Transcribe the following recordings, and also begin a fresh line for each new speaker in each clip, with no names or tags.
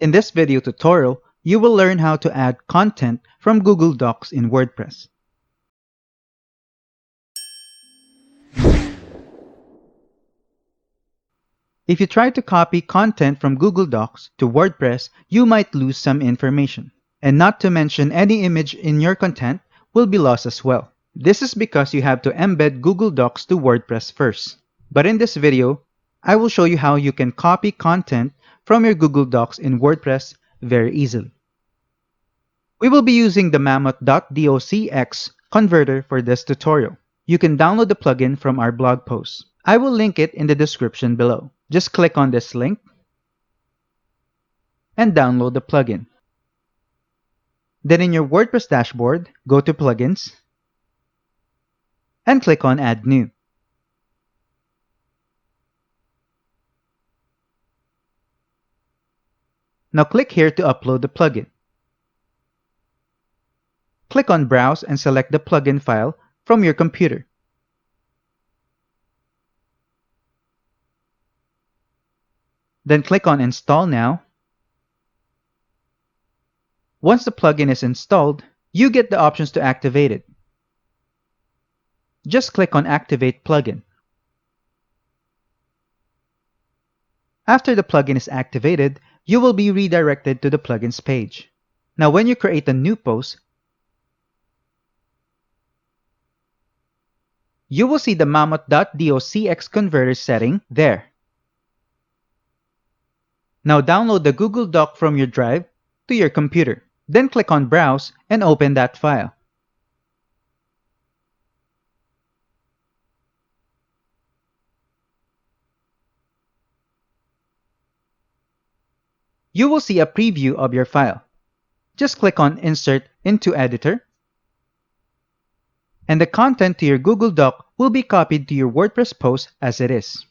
In this video tutorial, you will learn how to add content from Google Docs in WordPress. If you try to copy content from Google Docs to WordPress, you might lose some information. And not to mention any image in your content will be lost as well. This is because you have to embed Google Docs to WordPress first. But in this video, I will show you how you can copy content from your Google Docs in WordPress very easily. We will be using the mammoth.docx converter for this tutorial. You can download the plugin from our blog post. I will link it in the description below. Just click on this link and download the plugin. Then in your WordPress dashboard, go to Plugins and click on Add New. Now click here to upload the plugin. Click on Browse and select the plugin file from your computer. Then click on Install Now. Once the plugin is installed, you get the options to activate it. Just click on Activate Plugin. After the plugin is activated, you will be redirected to the plugins page. Now when you create a new post, you will see the mammoth.docx converter setting there. Now download the Google Doc from your drive to your computer. Then click on Browse and open that file. You will see a preview of your file. Just click on Insert into Editor, and the content to your Google Doc will be copied to your WordPress post as it is.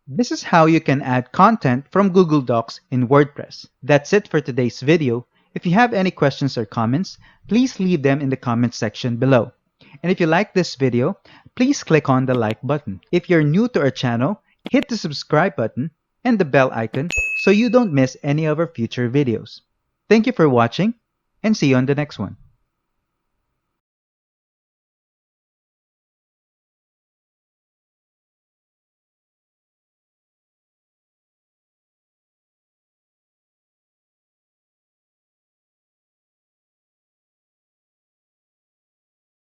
This is how you can add content from Google Docs in WordPress. That's it for today's video. If you have any questions or comments, please leave them in the comment section below. And if you like this video, please click on the like button. If you're new to our channel, hit the subscribe button and the bell icon so you don't miss any of our future videos. Thank you for watching and see you on the next one.